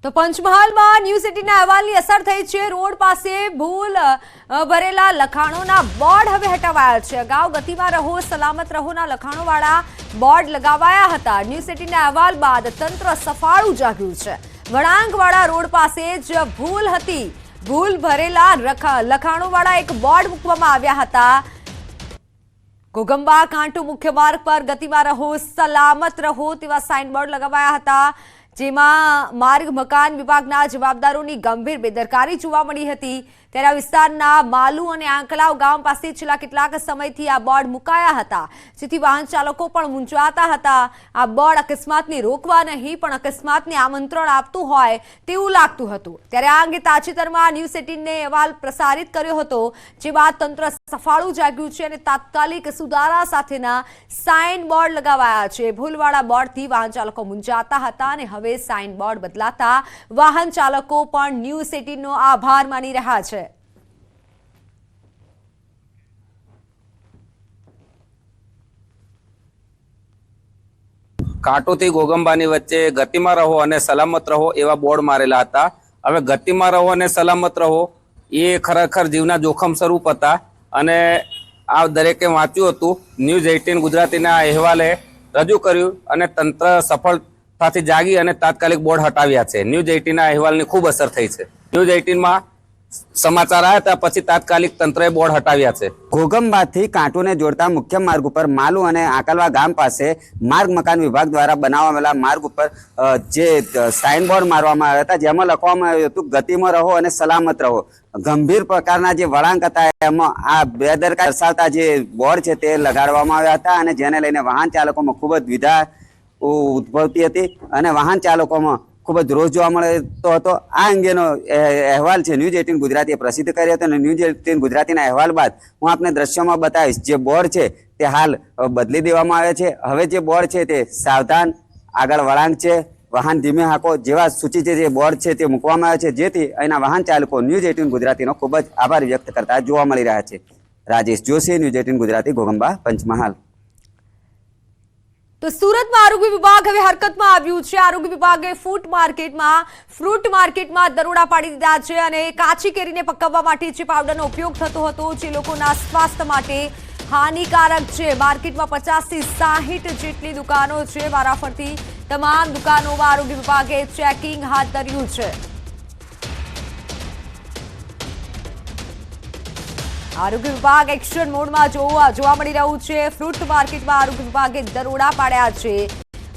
તો પંચમહાલમાં ન્યૂઝ 18ના અહેવાલની અસર થઈ છે। રોડ પાસે ભૂલ ભરેલા લખાણોના બોર્ડ હવે હટાવાયા છે। અગાઉ ગતિમાં રહો સલામત રહોના લખાણોવાળા બોર્ડ લગાવાયા હતા। ન્યૂઝ 18ના અહેવાલ બાદ તંત્ર સફાળું જાગ્યું છે। વળાંકવાળા રોડ પાસે જ ભૂલ હતી। ભૂલ ભરેલા લખાણોવાળા એક બોર્ડ મૂકવામાં આવ્યા હતા। ઘોઘંબા કાંટો મુખ્ય માર્ગ પર ગતિમાં રહો સલામત રહો તેવા સાઇન બોર્ડ લગાવાયા હતા, જેમાં માર્ગ મકાન વિભાગના જવાબદારોની ગંભીર બેદરકારી જોવા મળી હતી। ત્યારે આ વિસ્તારના માલુ અને આંકલાવ ગામ પાસે છેલ્લા કેટલાક સમયથી આ બોર્ડ મુકાયા હતા, જેથી વાહન ચાલકો પણ મૂંઝાતા હતા। આ બોર્ડ અકસ્માતને રોકવા નહીં પણ અકસ્માતને આમંત્રણ આપતું હોય તેવું લાગતું હતું। ત્યારે આ અંગે તાજેતરમાં ન્યૂઝ 18ને અહેવાલ પ્રસારિત કર્યો હતો, જે બાદ તંત્ર સફાળું જાગ્યું છે અને તાત્કાલિક સુધારા સાથેના સાઇન બોર્ડ લગાવાયા છે। ભૂલવાળા બોર્ડથી વાહન ચાલકો મૂંઝાતા હતા અને હવે સાઇન બોર્ડ બદલાતા વાહન ચાલકો પણ ન્યૂઝ 18નો આભાર માની રહ્યા છે। કાંટોથી ઘોઘંબાની વચ્ચે ગતિમાં રહો અને સલામત રહો એવા બોર્ડ મારેલા હતા। હવે ગતિમાં રહો અને સલામત રહો એ ખરેખર જીવના જોખમ સ્વરૂપ હતા અને આ દરેકે વાંચ્યું હતું। ન્યૂઝ 18 ગુજરાતીના અહેવાલે રજૂ કર્યું અને તંત્ર સફળતાથી જાગી અને તાત્કાલિક બોર્ડ હટાવ્યા છે। ન્યૂઝ 18ના અહેવાલની ખૂબ અસર થઈ છે। ન્યૂઝ 18માં સમાચાર આવ્યા હતા પછી તાત્કાલિક તંત્રએ બોર્ડ હટાવ્યા છે। ઘોઘંબાથી કાંટોને જોડતા મુખ્ય માર્ગ ઉપર માલુ અને આકલવા ગામ પાસે માર્ગ મકાન વિભાગ દ્વારા બનાવાયેલા માર્ગ ઉપર જે સાઇન બોર્ડ મારવામાં આવ્યા હતા, જેમાં લખવામાં આવ્યું હતું ગતિમાં રહો અને સલામત રહો। ગંભીર પ્રકારના જે વળાંક હતા એમાં આ બેદરકારી દર્શાવતા જે બોર્ડ છે તે લગાડવામાં આવ્યા હતા અને જેને લઈને વાહન ચાલકોમાં ખૂબ જ દ્વિધા ઉદ્ભવતી હતી અને વાહન ચાલકોમાં ખૂબ જ રોષ જોવા મળતો હતો। આ અંગેનો અહેવાલ છે ન્યૂઝ 18 ગુજરાતીએ પ્રસિદ્ધ કર્યો હતો અને ન્યૂઝ 18 ગુજરાતીના અહેવાલ બાદ હું આપને દ્રશ્યોમાં બતાવીશ। જે બોર્ડ છે તે હાલ બદલી દેવામાં આવે છે। હવે જે બોર્ડ છે તે સાવધાન, આગળ વળાંક છે, વાહન ધીમે હાંકો જેવા સૂચિત જે બોર્ડ છે તે મૂકવામાં આવે છે, જેથી અહીંના વાહન ચાલકો ન્યૂઝ 18 ગુજરાતીનો ખૂબ જ આભાર વ્યક્ત કરતા જોવા મળી રહ્યા છે। રાજેશ જોશી, ન્યૂઝ 18 ગુજરાતી, ઘોઘંબા, પંચમહાલ। તો સુરતમાં આરોગ્ય વિભાગ હવે હરકતમાં આવ્યું છે। આરોગ્ય વિભાગે ફ્રૂટ માર્કેટમાં દરોડા પાડી દીધા છે અને કાચી કેરીને પકવવા માટે જે પાવડરનો ઉપયોગ થતો હતો, જે લોકોના સ્વાસ્થ્ય માટે હાનિકારક છે। માર્કેટમાં 50 થી 60 જેટલી દુકાનો છે। વારાફરતી તમામ દુકાનોમાં આરોગ્ય વિભાગે ચેકિંગ હાથ ધર્યું છે। આરોગ્ય વિભાગ એક્શન મોડમાં જોવા મળી રહ્યું છે। ફ્રૂટ માર્કેટમાં આરોગ્ય વિભાગે દરોડા પાડ્યા છે।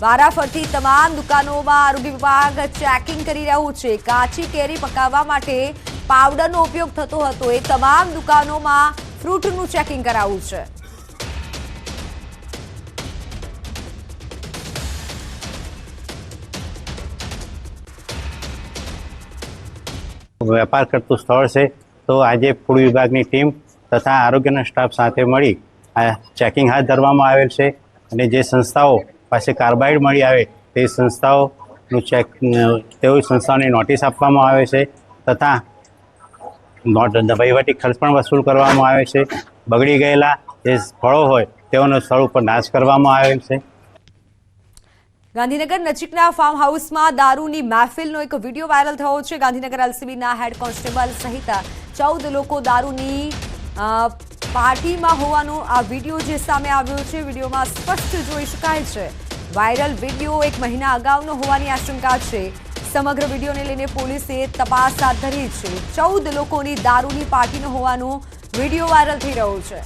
વારાફરતી તમામ દુકાનોમાં આરોગ્ય વિભાગ ચેકિંગ કરી રહ્યું છે। કાચી કેરી પકાવવા માટે પાવડરનો ઉપયોગ થતો હતો એ તમામ દુકાનોમાં ફ્રૂટનું ચેકિંગ કરાયું છે। વેપાર કરતું સ્થળ છે, તો આજે ફૂડ વિભાગની ટીમ તથા આરોગ્યના સ્ટાફ સાથે મળી આ ચેકિંગ હાથ ધરવામાં આવેલ છે અને જે સંસ્થાઓ પાસે કાર્બાઇડ મળી આવે તે સંસ્થાઓનું તેવી સંસ્થાઓની નોટિસ આપવામાં આવે છે તથા વહીવટી ખર્ચ પણ વસૂલ કરવામાં આવે છે। બગડી ગયેલા જે ફળો હોય તેઓનો સ્થળ ઉપર નાશ કરવામાં આવેલ છે। ગાંધીનગર નજીકના ફાર્મ હાઉસમાં દારૂની મહેફિલનો એક વિડીયો વાયરલ થયો છે। ગાંધીનગર એલસીબીના હેડ કોન્સ્ટેબલ સહિત 14 લોકો દારૂની પાર્ટીમાં હોવાનો આ વિડીયો જે સામે આવ્યો છે, વિડીયોમાં સ્પષ્ટ જોઈ શકાય છે। વાયરલ વિડીયો 1 મહિના અગાઉનો હોવાની આશંકા છે। સમગ્ર વિડીયોને લઈને પોલીસે તપાસ હાથ ધરી છે। 14 લોકોની દારૂની પાર્ટીનો હોવાનો વિડીયો વાયરલ થઈ રહ્યો છે।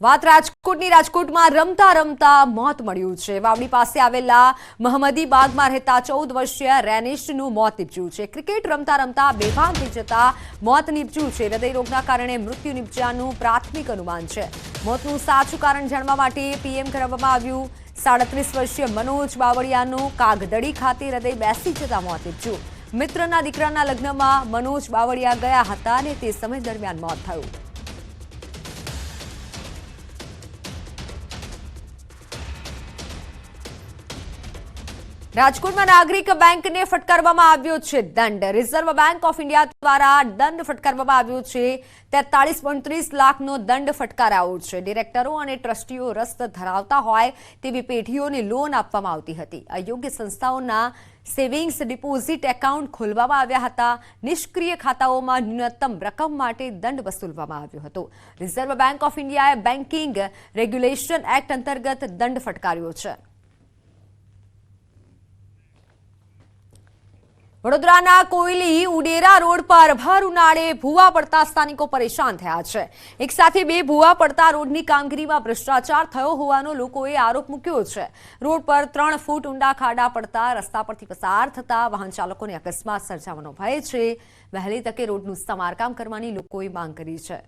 વાત રાજકોટની। રાજકોટમાં રમતા મોત મળ્યું છે। વાવડી પાસે આવેલા મહમદી બાગમાં રહેતા 14 વર્ષીય રેનિશનું મોત નીપજ્યું છે। ક્રિકેટ રમતા બેભાન થઈ જતા મોત નીપજ્યું છે। હૃદયરોગના કારણે મૃત્યુ નીપજ્યાનું પ્રાથમિક અનુમાન છે। મોતનું સાચું કારણ જાણવા માટે પીએમ કરવામાં આવ્યું। 37 વર્ષીય મનોજ બાવળિયાનું કાગદડી ખાતે હૃદય બેસી જતા મોત નીપજ્યું। મિત્રના દીકરાના લગ્નમાં મનોજ બાવળિયા ગયા હતા અને તે સમય દરમિયાન મોત થયું। રાજકોટમાં નાગરિક બેંકને ફટકારવામાં આવ્યો છે દંડ. રિઝર્વ બેંક ઓફ ઇન્ડિયા દ્વારા દંડ ફટકારવામાં આવ્યો છે. 43.30 લાખનો દંડ ફટકારાયો છે. ડિરેક્ટરો અને ટ્રસ્ટીઓ રસ્ત ધરાવતા હોય તેવી પેઢીઓને લોન આપવામાં આવતી હતી. અયોગ્ય સંસ્થાઓના સેવિંગ્સ ડિપોઝિટ એકાઉન્ટ ખોલવામાં આવ્યા હતા. નિષ્ક્રિય ખાતાઓમાં ન્યૂનતમ રકમ માટે દંડ વસૂલવામાં આવ્યો હતો. રિઝર્વ બેંક ઓફ ઇન્ડિયાએ બેન્કિંગ રેગ્યુલેશન એક્ટ અંતર્ગત દંડ ફટકાર્યો છે. વડોદરાના કોયલી ઉડેરા રોડ પર ભર ઉનાળે ભૂવા પડતા સ્થાનિકો પરેશાન થયા છે. એક સાથે બે ભૂવા પડતા રોડની કામગીરીમાં ભ્રષ્ટાચાર થયો હોવાનો લોકોએ આરોપ મૂક્યો છે. રોડ પર 3 ફૂટ ઊંડા ખાડા પડતા રસ્તા પરથી પસાર થતા વાહન ચાલકોને અકસ્માત સર્જાવાનો ભય છે. વહેલી તકે રોડનું સમારકામ કરવાની લોકોએ માંગ કરી છે.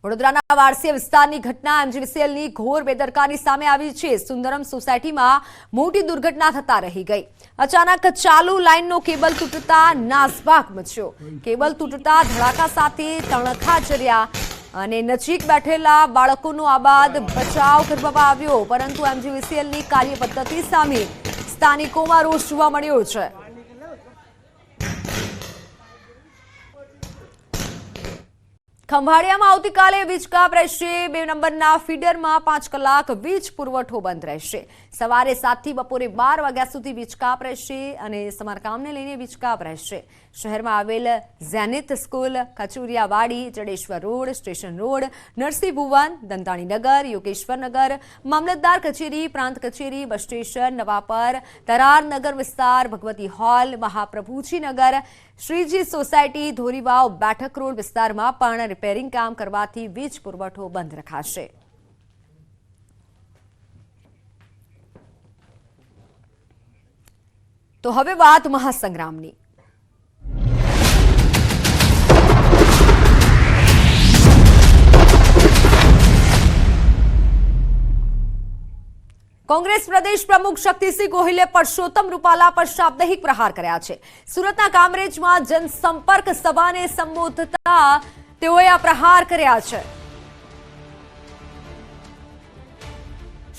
વડોદરાના વારસીયા વિસ્તારની ઘટના એમજીવીસીએલની ઘોર બેદરકારી સામે આવી છે. સુંદરમ સોસાયટીમાં મોટી દુર્ઘટના થતા રહી ગઈ. અચાનક ચાલુ લાઇનનો કેબલ તૂટતા નાસભાગ મચ્યો. કેબલ તૂટતા ધડાકા સાથે તણખા ચર્યા અને નજીક બેઠેલા બાળકોનો આબાદ બચાવ કરવામાં આવ્યો. પરંતુ એમજીવીસીએલની કાર્યપદ્ધતિ સામે સ્થાનિકોમાં રોષ જોવા મળ્યો છે. ખંભાળિયામાં આવતીકાલે વીજ કાપ રહેશે. 2 નંબરના ફીડરમાં 5 કલાક વીજ પુરવઠો બંધ રહેશે. સવારે 7 થી બપોરે 12 વાગ્યા સુધી વીજ કાપ રહેશે અને સમારકામને લઈને વીજ કાપ રહેશે. શહેરમાં આવેલ Zenith school, Kachuriyawadi, Jadeshwar road, station road, Narsinh Bhuvan, Dantaninagar, Yogeshwarnagar, મામલતદાર કચેરી, પ્રાંત કચેરી, બસ સ્ટેશન, નવાપર, તરારનગર વિસ્તાર, ભગવતી હોલ, મહાપ્રભુજી નગર, શ્રીજી સોસાયટી, ધોરીવાવ, બેઠક રોડ વિસ્તારમાં પણ રિપેરિંગ કામ કરવાથી વીજ પુરવઠો બંધ રખાશે. તો હવે વાત મહાસંગ્રામની. કોંગ્રેસ પ્રદેશ પ્રમુખ શક્તિસિંહ ગોહિલે પરસોત્તમ રૂપાલા પર શાબ્દિક પ્રહાર કર્યા છે. સુરતના કામરેજમાં જનસંપર્ક સભાને સંબોધતા તેઓએ આ પ્રહાર કર્યા છે.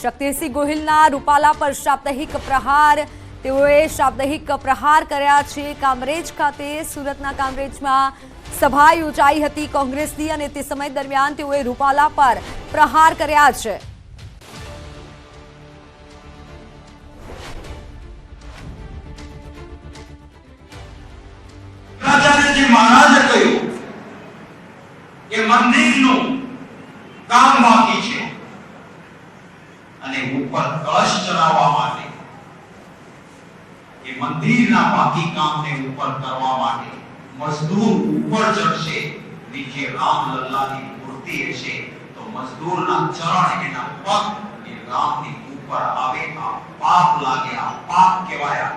શક્તિસિંહ ગોહિલના રૂપાલા પર શાબ્દિક પ્રહાર કર્યા છે. કામરેજ ખાતે સુરતના કામરેજમાં સભા યોજાઈ હતી કોંગ્રેસની અને તે સમય દરમિયાન તેઓએ રૂપાલા પર પ્રહાર કર્યા છે. મહારાજે કહ્યું કે મંદિરનું કામ બાકી છે અને ઉપર કળશ ચડાવવા માટે એ મંદિરના બાકી કામને ઉપર કરવા માટે મજદૂર ઉપર ચડશે. નીચે રામલલ્લાની મૂર્તિ હશે તો મજદૂરના ચરણ એના પગ એ રામની ઉપર આવે. આ પાપ લાગે, આ પાપ કહેવાય.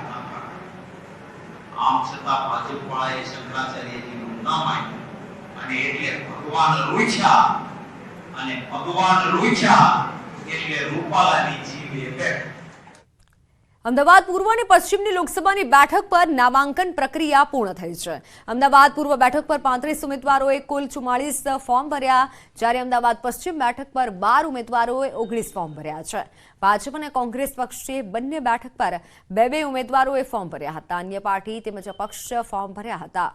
આમ છતાં ભાજપવાળાએ શંકરાચાર્યજીનું ન માન્યું અને એટલે ભગવાન રૂઠ્યા એટલે રૂપાલાની જીભે બેઠ. અમદાવાદ પૂર્વ અને પશ્ચિમની લોકસભાની બેઠક પર નામાંકન પ્રક્રિયા પૂર્ણ થઈ છે. અમદાવાદ પૂર્વ બેઠક પર 35 ઉમેદવારોએ કુલ 44 ફોર્મ ભર્યા, જ્યારે અમદાવાદ પશ્ચિમ બેઠક પર 12 ઉમેદવારોએ 19 ફોર્મ ભર્યા છે. ભાજપ અને કોંગ્રેસ પક્ષે બંને બેઠક પર 2 ઉમેદવારોએ ફોર્મ ભર્યા હતા. અન્ય પાર્ટી તેમજ અપક્ષ ફોર્મ ભર્યા હતા.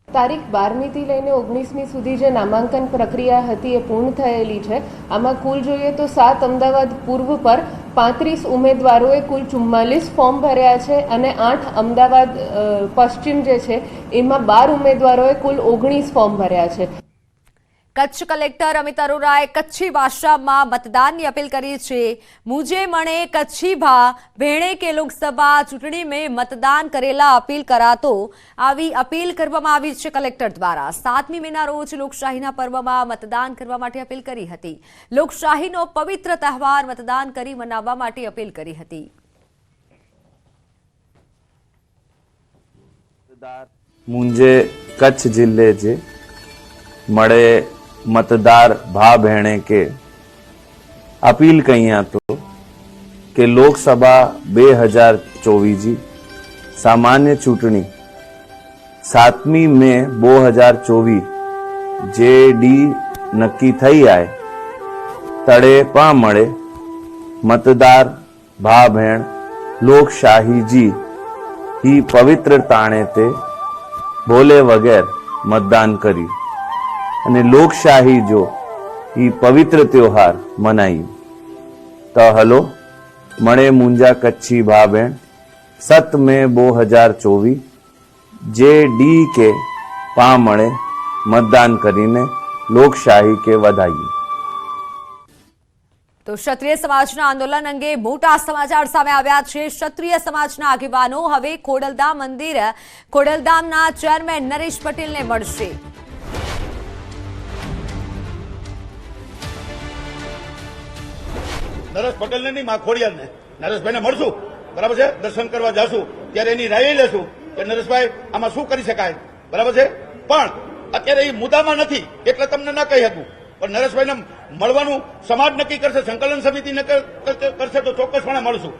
તારીખ 12મીથી લઈને 19મી સુધી જે નામાંકન પ્રક્રિયા હતી એ પૂર્ણ થયેલી છે. આમાં કુલ જોઈએ તો 7 અમદાવાદ પૂર્વ પર 35 ઉમેદવારોએ કુલ 44 ફોર્મ ભર્યા છે અને 8 અમદાવાદ પશ્ચિમ જે છે એમાં 12 ઉમેદવારોએ કુલ 19 ફોર્મ ભર્યા છે. કચ્છ કલેક્ટર અમિત અરોરાએ કચ્છી ભાષામાં મતદાનની અપીલ કરી છે. મુझे मणे कच्छी भा भेणे के લોકસભા ચૂંટણી में મતદાન કરેલા અપીલ કરાતો આવી અપીલ કરવામાં આવી છે કલેક્ટર દ્વારા. 7મી મેના રોજ લોકશાહીના પર્વમાં મતદાન કરવા માટે અપીલ કરી હતી. લોકશાહીનો પવિત્ર તહેવાર મતદાન કરી મનાવવા માટે અપીલ કરી હતી. मुंहिंजे कच्छ जिले जे मड़े मतदार भा भेणे के अपील कई तो कि लोकसभा 2024 जी सामान्य चूंटणी 7મી મે 2024 જે ડી નક્કી થઈ આય તળે પણ મળે મતદાર ભા ભેણ લોકશાહી જી ही પવિત્ર તાણે તે બોલે વગેર મતદાન કર્યું અને લોકશાહી જો ही પવિત્ર ત્યોહાર મનાયું તો હલો મળે મુંજા કચ્છી ભા ભેણ 7 મે 2024 જે ડી કે પા મળે મતદાન કરીને લોકશાહી કે વધાઈએ। તો ક્ષત્રિય સમાજના આંદોલન અંગે મોટા સમાચાર સામે આવ્યા છે। ક્ષત્રિય સમાજના આગેવાનો હવે ખોડલધામના ચેરમેન નરેશ પટેલને મળશે। નરેશ પટેલને નહીં, માં ખોડિયારને, નરેશભાઈને મળશું, બરાબર છે, દર્શન કરવા જાશું ત્યારે એની રાય લેશું કે નરેશભાઈ આમાં શું કરી શકાય, બરાબર છે। પણ અત્યારે એ મુદ્દામાં નથી એટલે તમને ન કહી શકું, પણ નરેશભાઈને મળવાનું સમાજ નક્કી કરશે, સંકલન સમિતિ કરશે તો ચોક્કસપણે મળશું।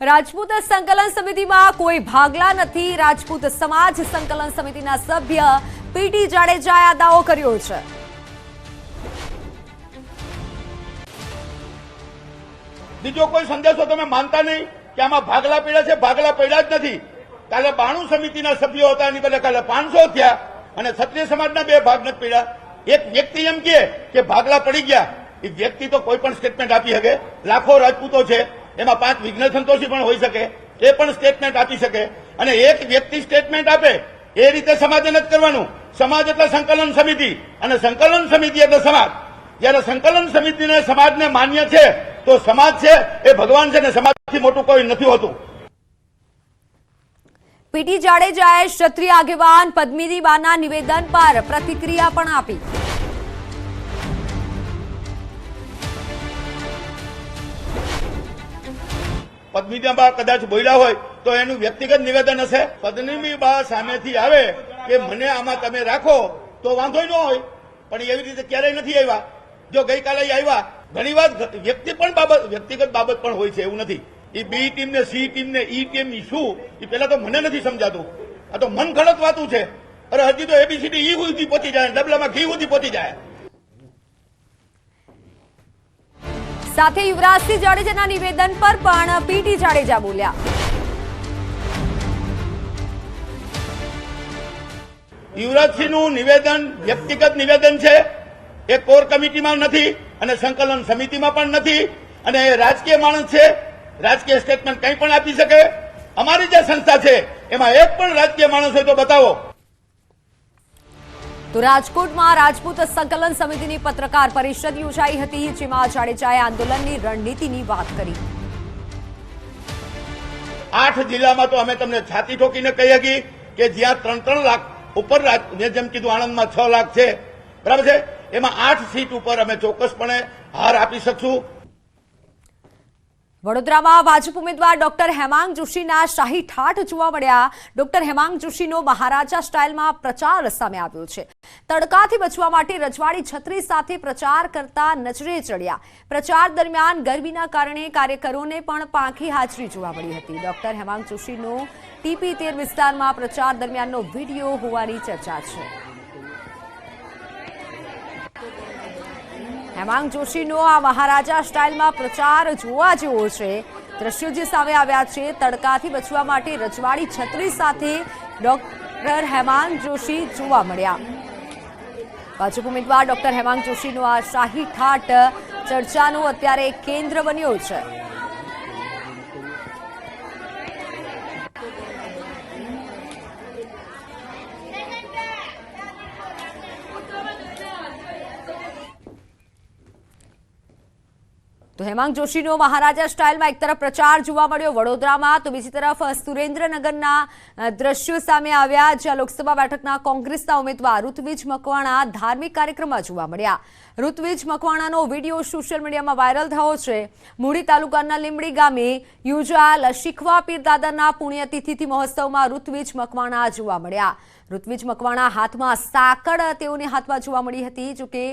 રાજપૂત સંકલન સમિતિમાં કોઈ ભાગલા નથી। રાજપૂત સમાજ સંકલન સમિતિના સભ્ય પીટી જાડેજાએ આ દાવો કર્યો છે। બીજો કોઈ સંદેશો તમે માનતા નહીં કે આમાં ભાગલા પડ્યા છે, ભાગલા પડ્યા જ નથી। કાલે 92 સમિતિના સભ્યો હતા, એની બદલે કાલે 500 થયા અને ક્ષત્રિય સમાજના 2 ભાગ નથી પડ્યા। એક વ્યક્તિ એમ કે ભાગલા પડી ગયા, એ વ્યક્તિ તો કોઈ પણ સ્ટેટમેન્ટ આપી શકે। લાખો રાજપૂતો છે, એમાં 5 વિઘ્ન સંતોષી પણ હોઈ શકે, એ પણ સ્ટેટમેન્ટ આપી શકે। અને એક વ્યક્તિ સ્ટેટમેન્ટ આપે એ રીતે સમાજે નથી કરવાનું। સમાજ એટલે સંકલન સમિતિ અને સંકલન સમિતિ એટલે સમાજ। જયારે સંકલન સમિતિને સમાજને માન્ય છે તો સમાજ છે એ ભગવાન છે ને સમાજથી મોટું કોઈ નથી હોતું। પીટી જાડેજાએ ક્ષત્રિય આગેવાન પદ્મિનીબાના નિવેદન પર પ્રતિક્રિયા પણ આપી। પદ્મિનીબા કદાચ બોલ્યા હોય તો એનું વ્યક્તિગત નિવેદન હશે। પદ્મિનીબા સામેથી આવે કે મને આમાં તમે રાખો તો વાંધો ન હોય, પણ એવી રીતે ક્યારેય નથી આવ્યા। જો ગઈકાલે આવ્યા, ઘણી વાર વ્યક્તિગત બાબત પણ હોય છે, એવું નથી। એ બી ટીમ ને સી ટીમ ને ઈ ટીમ શું એ પેલા તો મને નથી સમજાતું। આ તો મન ગળત વાતું છે। અરે હજી તો એબીસીડી ઈ સુધી પહોંચી જાય, ડબલામાં ઘી સુધી પહોંચી જાય। સાથે યુવરાજસિંહ જાડેજાના નિવેદન પર પણ પીટી જાડેજા બોલ્યા। યુવરાજસિંહનું નિવેદન વ્યક્તિગત નિવેદન છે, એ કોર કમિટીમાં નથી અને સંકલન સમિતિમાં પણ નથી, અને એ રાજકીય માણસ છે, રાજકીય સ્ટેટમેન્ટ કંઈ પણ આપી શકે। અમારી જે સંસ્થા છે એમાં એક પણ રાજકીય માણસ હોય તો બતાવો। તો રાજકોટમાં રાજપૂત સંકલન સમિતિની પત્રકાર પરિષદ યોજાઈ હતી, જેમાં જાડેજાએ આંદોલનની રણનીતિની વાત કરી। 8 જિલ્લામાં તો અમે તમને છાતી ઠોકીને કહી શકીએ કે જ્યાં 3-3 લાખ ઉપર, મેં જેમ કીધું આણંદમાં 6 લાખ છે, બરાબર છે, એમાં 8 સીટ ઉપર અમે ચોક્કસપણે હાર આપી શકશું। વડોદરામાં ભાજપ ઉમેદવાર ડોક્ટર હેમાંગ જોશીના શાહી ઠાઠ જોવા મળ્યા। ડોક્ટર હેમાંગ જોશીનો મહારાજા સ્ટાઇલમાં પ્રચાર સામે આવ્યો છે। તડકાથી બચવા માટે રજવાડી છત્રી સાથે પ્રચાર કરતા નજરે ચડ્યા। પ્રચાર દરમિયાન ગરમીના કારણે કાર્યકરોને પણ પાંખી હાજરી જોવા મળી હતી। ડોક્ટર હેમાંગ જોશીનો ટીપી 13 વિસ્તારમાં પ્રચાર દરમિયાનનો વિડીયો હોવાની ચર્ચા છે। હેમાંગ જોશીનો આ મહારાજા સ્ટાઇલમાં પ્રચાર જોવા જેવો છે। દ્રશ્યો જે સામે આવ્યા છે, તડકાથી બચવા માટે રજવાડી છત્રી સાથે ડોક્ટર હેમાંગ જોશી જોવા મળ્યા। ભાજપ ઉમેદવાર ડોક્ટર હેમાંગ જોશીનો આ શાહી ઠાઠ ચર્ચાનું અત્યારે કેન્દ્ર બન્યો છે। તો હેમાંગ જોશીનો મહારાજા સ્ટાઇલમાં એક તરફ પ્રચાર જોવા મળ્યો વડોદરામાં, તો બીજી તરફ સુરેન્દ્રનગરના દ્રશ્યો સામે આવ્યા, જ્યાં લોકસભા બેઠકના કોંગ્રેસના ઉમેદવાર ઋત્વિજ મકવાણા ધાર્મિક કાર્યક્રમમાં જોવા મળ્યા। ઋત્વિજ મકવાણાનો વિડીયો સોશિયલ મીડિયામાં વાયરલ થયો છે। મૂળી તાલુકાના લીંબડી ગામે યોજાયેલ શીખવા પીર દાદાના પુણ્યતિથિ મહોત્સવમાં ઋત્વિજ મકવાણા જોવા મળ્યા। ઋત્વિજ મકવાણા હાથમાં સાકળ તેઓને હાથમાં જોવા મળી હતી। જોકે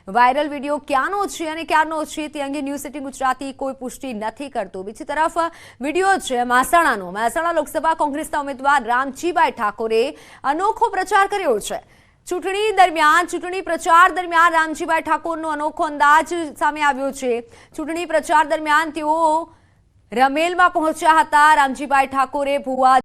વાયરલ વિડીયો ક્યાંનો છે અને ક્યારનો છે તે અંગે ન્યૂઝ 18 ગુજરાતી કોઈ પુષ્ટિ નથી કરતું। બીજી તરફ વિડીયો છે મહેસાણા લોકસભા કોંગ્રેસના ઉમેદવાર રામજીભાઈ ઠાકોરે અનોખો પ્રચાર કર્યો છે। ચૂંટણી દરમિયાન ચૂંટણી પ્રચાર દરમિયાન રામજીભાઈ ઠાકોરનો અનોખો અંદાજ સામે આવ્યો છે। ચૂંટણી પ્રચાર દરમિયાન તેઓ રમેલમાં પહોંચ્યા હતા। રામજીભાઈ ઠાકોરે ભુવા